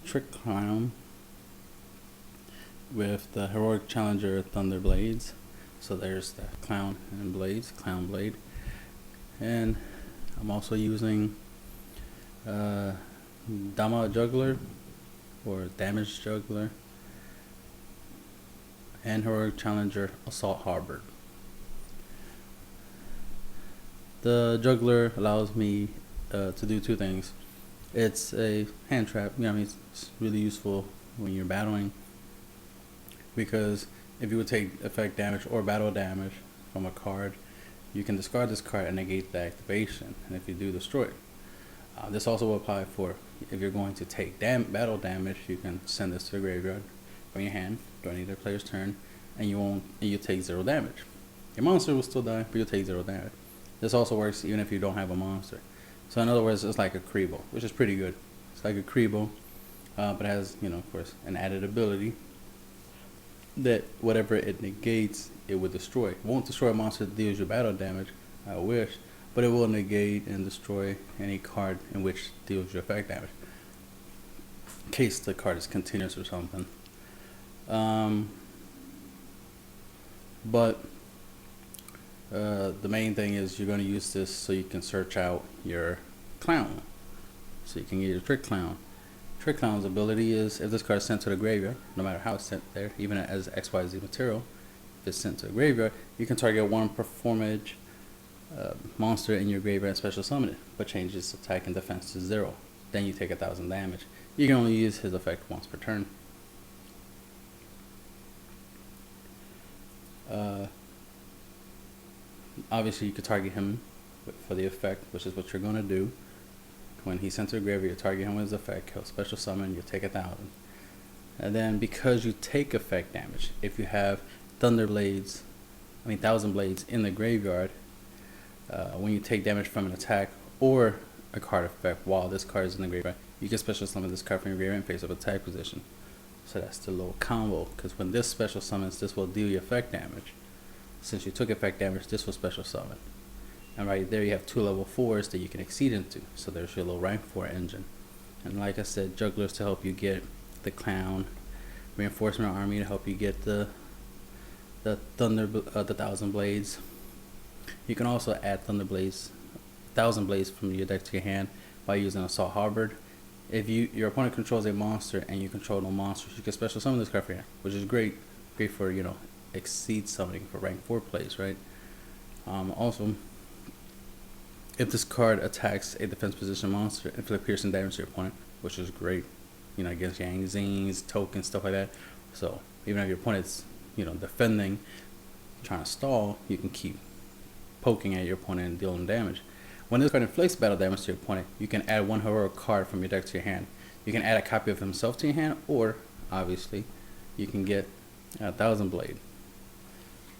Trick Clown with the Heroic Challenger Thunder Blades. So there's the Clown and Blades, ClownBlade. And I'm also using Dama Juggler or Damage Juggler and Heroic Challenger Assault Harbor. The Juggler allows me to do two things. It's a hand trap. I mean, it's really useful when you're battling, because if you would take effect damage or battle damage from a card, you can discard this card and negate the activation, and if you do, destroy it. This also will apply for if you're going to take battle damage. You can send this to the graveyard from your hand during either player's turn, and you take 0 damage. Your monster will still die, but you'll take 0 damage. This also works even if you don't have a monster. So in other words, it's like a Kribo, which is pretty good. It's like a Kribo, but it has, of course, an added ability that whatever it negates, it would destroy. It won't destroy a monster that deals you battle damage, I wish, but it will negate and destroy any card in which deals you effect damage, in case the card is continuous or something. But the main thing is you're going to use this so you can search out your clown, so you can get your Trick Clown. Trick Clown's ability is, if this card is sent to the graveyard, no matter how it's sent there, even as XYZ material, if it's sent to the graveyard, you can target one performage monster in your graveyard and special summon it, but change its attack and defense to 0. Then you take 1,000 damage. You can only use his effect once per turn. Obviously, you could target him for the effect, which is what you're going to do. When he's sent to the graveyard, you target him with his effect, he'll special summon, you take 1,000. And then because you take effect damage, if you have 1,000 blades in the graveyard, when you take damage from an attack or a card effect while this card is in the graveyard, you can special summon this card from your graveyard in face of attack position. So that's the little combo, because when this special summons, this will deal you effect damage. Since you took effect damage, this will special summon. And right there you have 2 level 4s that you can exceed into. So there's your little rank 4 engine. And like I said, jugglers to help you get the clown, reinforcement army to help you get the 1,000 blades. You can also add 1,000 blades from your deck to your hand by using Assault Harbor. If your opponent controls a monster and you control no monsters, you can special summon this card for your hand, which is great for exceed summoning for rank 4 plays, right? Also, if this card attacks a defense position monster, inflict piercing damage to your opponent, which is great, against Yang Zings, tokens, stuff like that. So even if your opponent's, defending, trying to stall, you can keep poking at your opponent and dealing damage. When this card inflicts battle damage to your opponent, you can add 1 heroic card from your deck to your hand. You can add a copy of himself to your hand, or obviously, you can get 1,000 blade.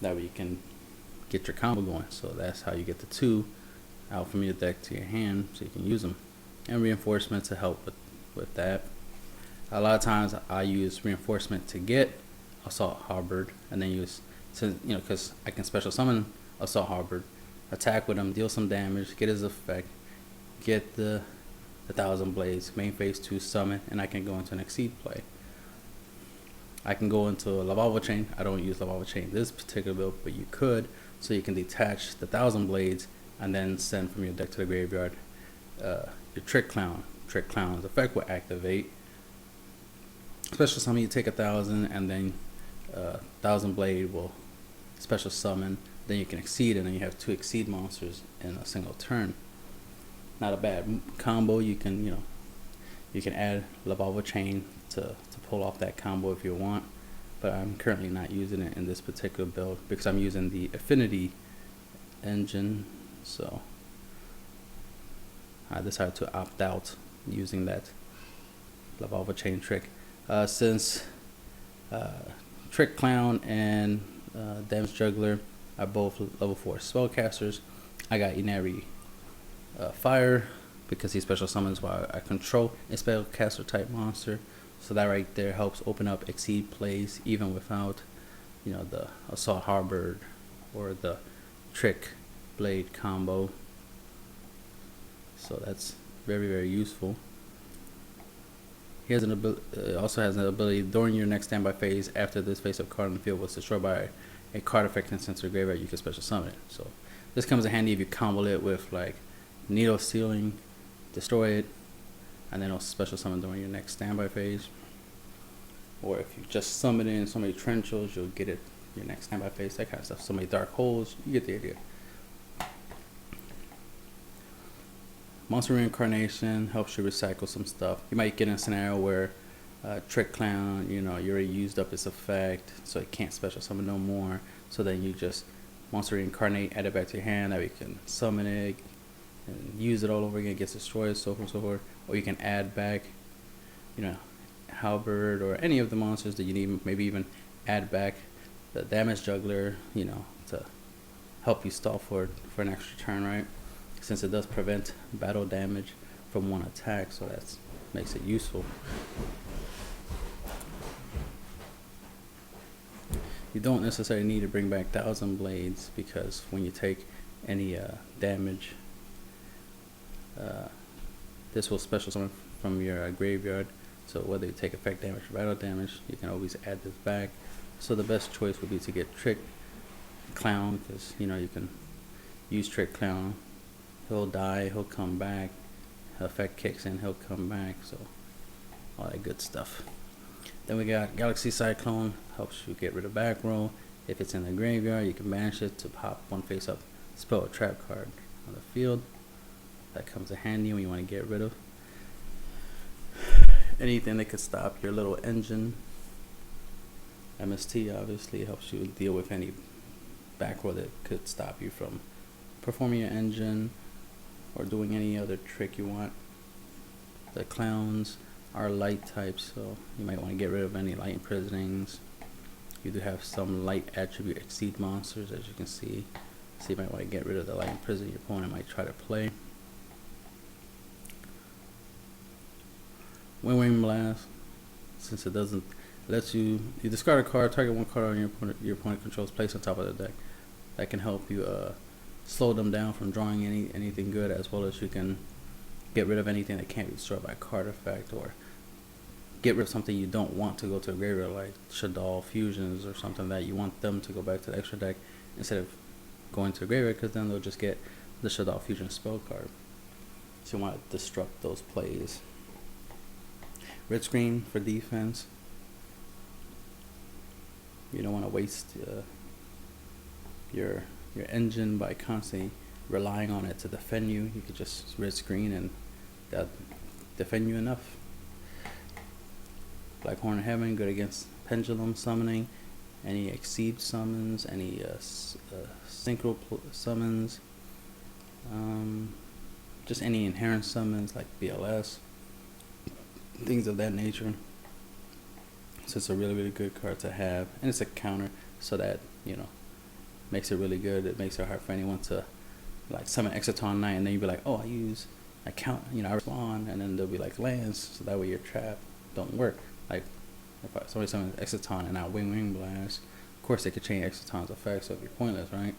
That way you can get your combo going. So that's how you get the 2 out from your deck to your hand, so you can use them. And reinforcement to help with that. A lot of times I use reinforcement to get Assault Harbor, and then because I can special summon Assault Harbor, attack with him, deal some damage, get his effect, get the 1,000 blades, main phase 2 summon, and I can go into an exceed play. I can go into a Lavalva Chain. I don't use Lavalva Chain this particular build, but you could, so you can detach the 1,000 blades and then send from your deck to the graveyard your Trick Clown. Trick Clown's effect will activate. Special summon, you take 1,000, and then 1,000 blade will special summon. Then you can exceed, and then you have 2 exceed monsters in a single turn. Not a bad combo. You can add Lavalva Chain to pull off that combo if you want, but I'm currently not using it in this particular build because I'm using the Affinity engine, so I decided to opt out using that Lavalva Chain trick. Since Trick Clown and Damage Juggler are both level 4 spellcasters, I got Inari Fire because he special summons while I control a spellcaster type monster. So that right there helps open up exceed plays even without, the Assault Harbor or the Trick Blade combo. So that's very, very useful. He has also has an ability during your next standby phase. After this face-up card on the field was destroyed by a card effect and sent to the graveyard, you can special summon it. So this comes in handy if you combo it with like Needle Sealing, destroy it, and then it'll special summon during your next standby phase. Or if you just summon in so many Trenchels, you'll get it your next standby phase, that kind of stuff. So many Dark Holes, you get the idea. Monster Reincarnation helps you recycle some stuff. You might get in a scenario where Trick Clown, you know, you already used up its effect, so it can't special summon no more. So then you just Monster Reincarnate, add it back to your hand, that way you can summon it and use it all over again, it gets destroyed, so forth and so forth. Or you can add back, you know, Halberd or any of the monsters that you need, maybe even add back the Damage Juggler, you know, to help you stall for an extra turn, right? Since it does prevent battle damage from one attack, so that makes it useful. You don't necessarily need to bring back 1,000 Blades, because when you take any damage, this will special summon from your graveyard. So whether you take effect damage or battle damage, you can always add this back. So the best choice would be to get Trick Clown, because you know you can use Trick Clown. He'll die, he'll come back. Effect kicks in, he'll come back. So all that good stuff. Then we got Galaxy Cyclone, helps you get rid of back row. If it's in the graveyard, you can banish it to pop one face-up spell or trap card on the field. That comes in handy when you want to get rid of anything that could stop your little engine. MST obviously helps you deal with any back row that could stop you from performing your engine or doing any other trick you want. The clowns are light types, so you might want to get rid of any light imprisonings. You do have some light attribute exceed monsters, as you can see. So you might want to get rid of the light imprison your opponent might try to play. Wing Blast, since it doesn't let you discard a card, target one card on your opponent controls, place on top of the deck. That can help you slow them down from drawing anything good, as well as you can get rid of anything that can't be destroyed by a card effect, or get rid of something you don't want to go to a graveyard, like Shaddoll Fusions or something that you want them to go back to the extra deck instead of going to a graveyard, because then they'll just get the Shaddoll Fusion spell card. So you want to disrupt those plays. Red screen for defense. You don't want to waste your engine by constantly relying on it to defend you. You could just red screen and that defend you enough. Black Horn of Heaven, good against pendulum summoning, any exceed summons, any synchro summons, just any inherent summons like BLS, things of that nature. So it's a really good card to have, and it's a counter, so that, you know, makes it really good. It makes it hard for anyone to like summon Exciton Knight and then you'd be like, oh, I count, you know, I respond, and then they'll be like lands, so that way your trap don't work. Like if somebody summons Exciton and I wing blast, of course they could change Exciton's effects, so it'd be pointless, right?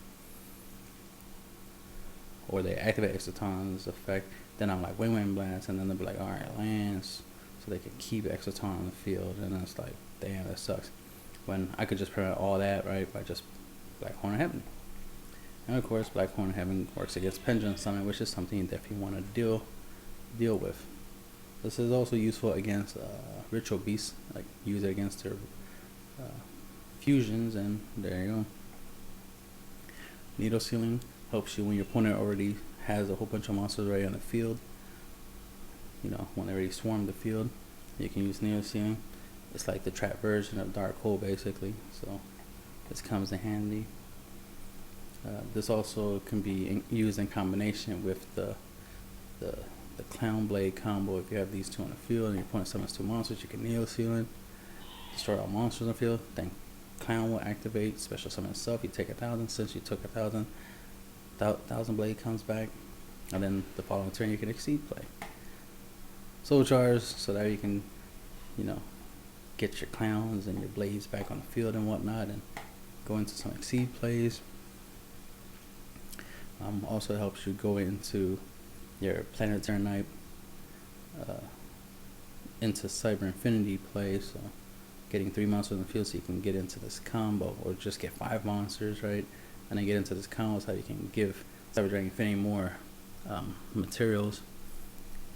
Or they activate Exciton's effect, then I'm like wing blast, and then they'll be like, alright, lands, so they could keep Exciton on the field, and then it's like, damn, that sucks. When I could just prevent all that, right, by just Black Horn of Heaven. And of course, Black Horn of Heaven works against Pendulum Summon, which is something you definitely want to deal with. This is also useful against Ritual Beasts, like use it against their fusions, and there you go. Needle Sealing helps you when your opponent already has a whole bunch of monsters already on the field. You know, when they already swarm the field, you can use Needle Sealing. It's like the trap version of Dark Hole, basically. So this comes in handy. This also can be used in combination with the ClownBlade combo. If you have these two on the field and your opponent summons two monsters, you can Needle Seal it, destroy all monsters on the field. Then Clown will activate, special summon itself. You take 1,000. Since you took 1,000, 1,000 Blade comes back, and then the following turn you can exceed play. Soul Charge, so that you can, you know, get your clowns and your blades back on the field and whatnot, and go into some exceed plays. Also helps you go into your Planetary Knight into Cyber Infinity play, so getting 3 monsters in the field so you can get into this combo, or just get 5 monsters, right? And then get into this combo so you can give Cyber Dragon Infinity more materials,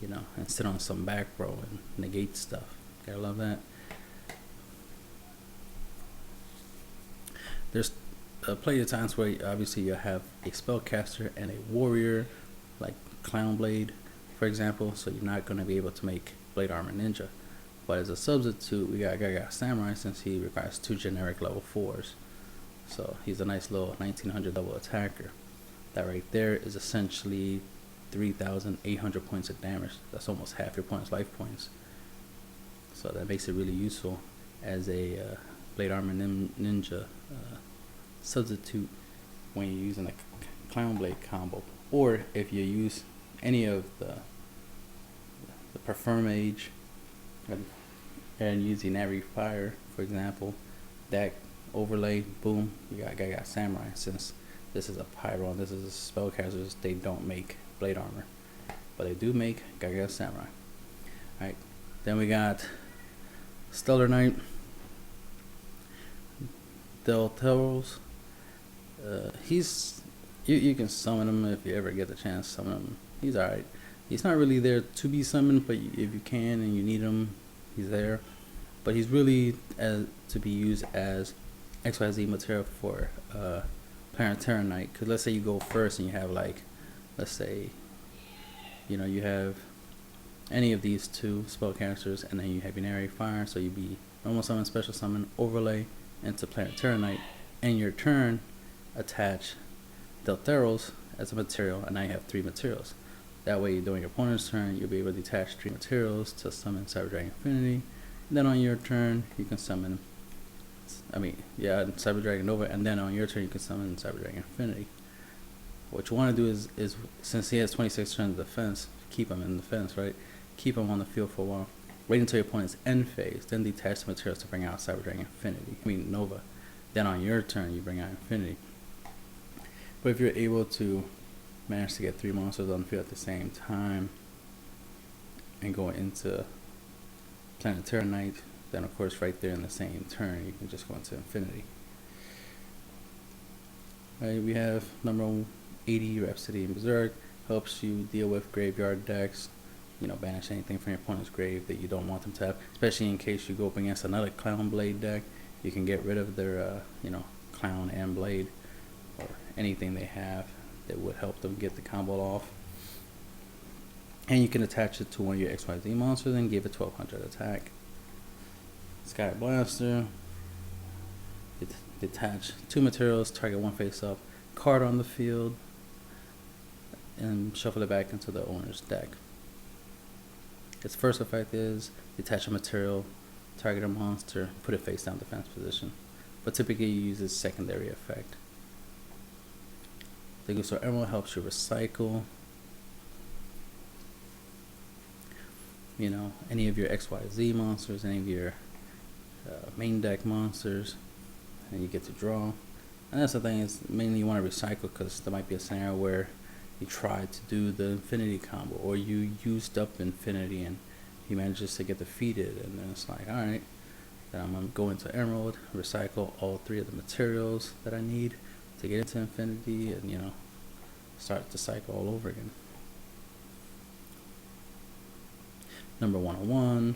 you know, and sit on some back row and negate stuff. Gotta love that. There's plenty of times where obviously you have a spellcaster and a warrior, like ClownBlade, for example, so you're not going to be able to make Blade Armor Ninja. But as a substitute, we got Samurai, since he requires 2 generic level 4s. So he's a nice little 1900 level attacker. That right there is essentially 3,800 points of damage. That's almost half your opponent's life points. So that makes it really useful as a Blade Armor Ninja substitute when you're using a ClownBlade combo, or if you use any of the Prefer Mage and using Nary Fire, for example, that overlay, boom, you got Samurai. Since this is a Pyro and this is a spellcasters, they don't make Blade Armor, but they do make Samurai. Alright, then we got Stellar Knight, Delteros. He's you can summon him if you ever get the chance to summon him. He's alright. He's not really there to be summoned, but if you can and you need him, he's there. But he's really to be used as XYZ material for Planetary Knight. Because let's say you go first and you have, like, let's say, you know, you have any of these 2 spellcasters, and then you have your Nary Fire, so you'd be normal summon, special summon, overlay into Planetary Knight, and your turn attach Delteros as a material, and now you have 3 materials. That way, during your opponent's turn, you'll be able to attach 3 materials to summon Cyber Dragon Infinity. Then on your turn, you can summon, Cyber Dragon Nova, and then on your turn, you can summon Cyber Dragon Infinity. What you want to do is since he has 26 turns of defense, keep him in defense, right? Keep him on the field for a while. Wait until your opponent's end phase, then detach the materials to bring out Cyber Dragon Infinity. Nova. Then on your turn, you bring out Infinity. But if you're able to manage to get 3 monsters on the field at the same time and go into Planetary Knight, then of course right there in the same turn you can just go into Infinity. Alright, we have number 80, Rhapsody and Berserk. Helps you deal with graveyard decks, you know, banish anything from your opponent's grave that you don't want them to have, especially in case you go up against another ClownBlade deck. You can get rid of their Clown and Blade, or anything they have that would help them get the combo off. And you can attach it to one of your XYZ monsters and give it 1200 attack. Sky Blaster. Detach 2 materials, target 1 face up, card on the field, and shuffle it back into the owner's deck. Its first effect is detach a material, target a monster, put it face down defense position. But typically you use its secondary effect. The Gusar Emerald helps you recycle, you know, any of your XYZ monsters, any of your main deck monsters, and you get to draw. And that's the thing, is mainly you want to recycle, because there might be a scenario where you try to do the Infinity combo, or you used up Infinity and he manages to get defeated, and then it's like, alright, then I'm going to go into Emerald, recycle all 3 of the materials that I need to get into Infinity, and, you know, start the cycle all over again. Number 101,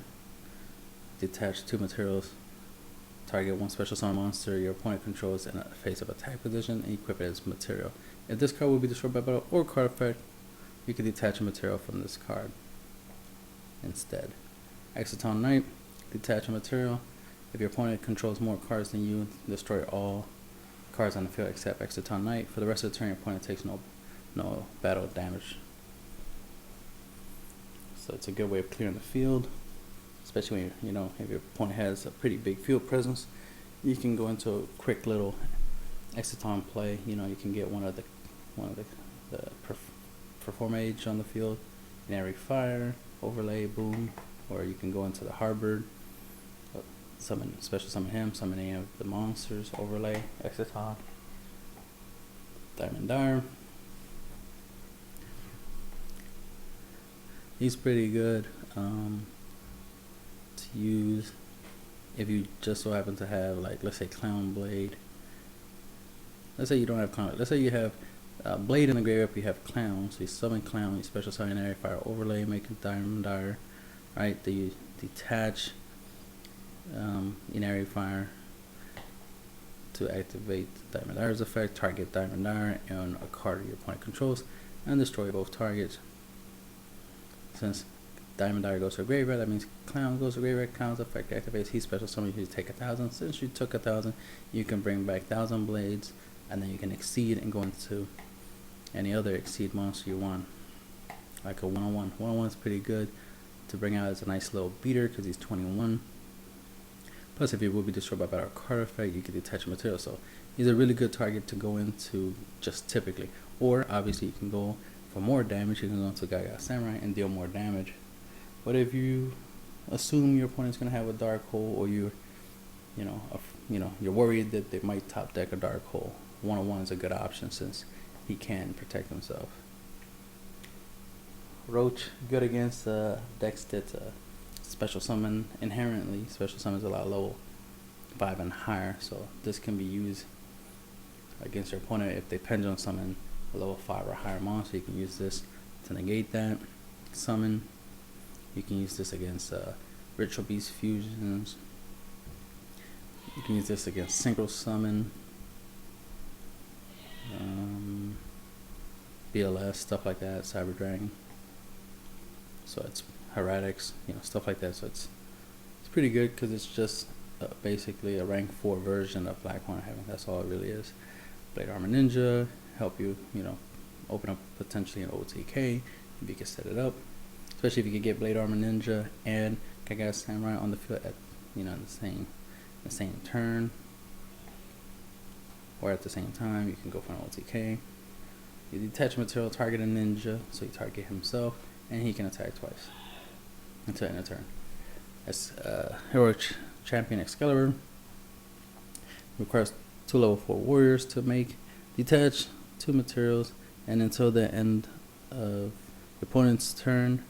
detach 2 materials, target 1 special summon monster your opponent controls in a face-up attack position, and equip it as material. If this card will be destroyed by battle or card effect, you can detach a material from this card instead. Exciton Knight, detach a material. If your opponent controls more cards than you, destroy all cards on the field except Exciton Knight. For the rest of the turn, your opponent takes no battle damage. So it's a good way of clearing the field, especially when you know, if your opponent has a pretty big field presence. You can go into a quick little Exciton play. You know, you can get one of the Perform Age on the field, Nary Fire, overlay, boom, or you can go into the Harbor, special summon him, summon any of the monsters, overlay, Exciton, Diamond Dire. He's pretty good. if you just so happen to have, like, let's say ClownBlade. Let's say you don't have Clown. Let's say you have Blade in the graveyard, you have Clown. So you summon Clown, you special summon Area Fire Overlay, make a Diamond Dire, right? Then you detach in Area Fire to activate Diamond Dire's effect, target Diamond Dire and a card your opponent controls, and destroy both targets. Since Diamond Dire goes to a graveyard, that means Clown goes to graveyard, Clown's effect activates, he special summons, you take 1,000. Since you took 1,000, you can bring back 1,000 blades, and then you can exceed and go into any other exceed monster you want. Like a 101. 101 is pretty good to bring out as a nice little beater because he's 21. Plus, if he will be destroyed by battle card effect, you can detach material. So he's a really good target to go into just typically. Or obviously you can go for more damage. You can go into Gaga Samurai and deal more damage. But if you assume your opponent's gonna have a dark hole, or you're worried that they might top deck a dark hole, 101 is a good option since he can protect himself. Roach, good against decks that special summon inherently. Special summons a lot level 5 and higher, so this can be used against your opponent. If they pendulum summon a level 5 or higher monster, you can use this to negate that summon. You can use this against Ritual Beast fusions. You can use this against Synchro Summon, BLS, stuff like that, Cyber Dragon. So it's Heretics, stuff like that. So it's pretty good because it's just basically a rank 4 version of Blackhorn Heaven. That's all it really is. Blade Armor Ninja help you, open up potentially an OTK if you can set it up. Especially if you can get Blade Armor Ninja and Gaga Samurai on the field at the same turn, or at the same time. You can go for an OTK. You detach material, target a ninja, so you target himself, and he can attack twice until end of turn. As Heroic Champion Excalibur requires 2 level 4 warriors to make. Detach 2 materials, and until the end of the opponent's turn,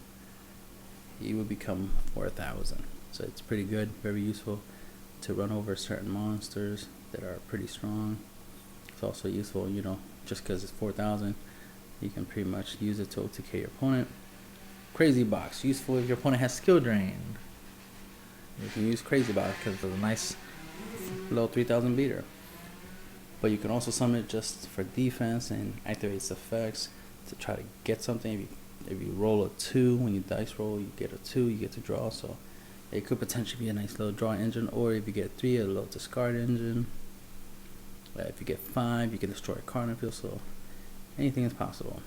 he will become 4,000. So it's pretty good, very useful to run over certain monsters that are pretty strong. It's also useful, just because it's 4,000, you can pretty much use it to OTK your opponent. Crazy Box, useful if your opponent has skill drain. You can use Crazy Box because it's a nice low 3,000 beater. But you can also summon it just for defense and activates effects to try to get something. If you roll a 2, when you dice roll, you get a 2, you get to draw. So it could potentially be a nice little draw engine. Or if you get 3, a little discard engine. If you get 5, you can destroy a card in the field. So anything is possible.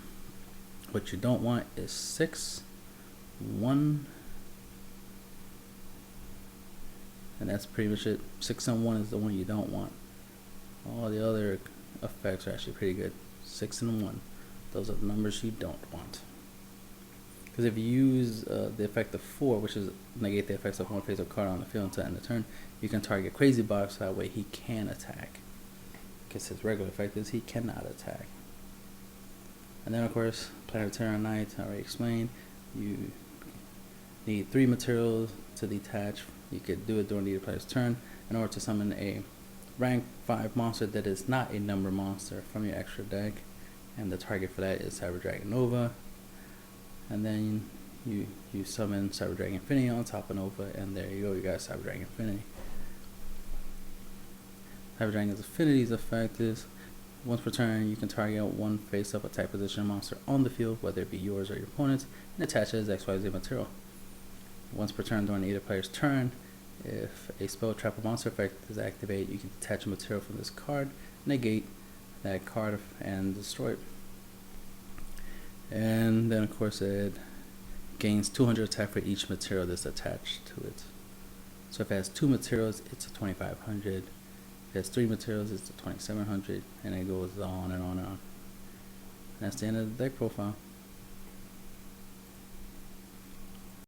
What you don't want is 6, 1, and that's pretty much it. 6 and 1 is the one you don't want. All the other effects are actually pretty good. 6 and 1, those are the numbers you don't want. Because if you use the effect of 4, which is negate the effects of one phase of card on the field until end of turn, you can target Crazy Box. That way he can attack. Because his regular effect is he cannot attack. And then of course, Planetary Knight, I already explained. You need 3 materials to detach. You could do it during the player's turn in order to summon a rank 5 monster that is not a number monster from your extra deck. And the target for that is Cyber Dragon Nova. And then you summon Cyber Dragon Infinity on top of Nova, and there you go, you got Cyber Dragon Infinity. Cyber Dragon's Infinity's effect is, once per turn, you can target 1 face-up attack position monster on the field, whether it be yours or your opponent's, and attach it as XYZ material. Once per turn during either player's turn, if a spell, trap, or monster effect is activated, you can detach a material from this card, negate that card, and destroy it. And then of course it gains 200 attack for each material that's attached to it. So if it has 2 materials, it's a 2,500. If it has 3 materials, it's a 2,700, and it goes on and on and on. And that's the end of the deck profile.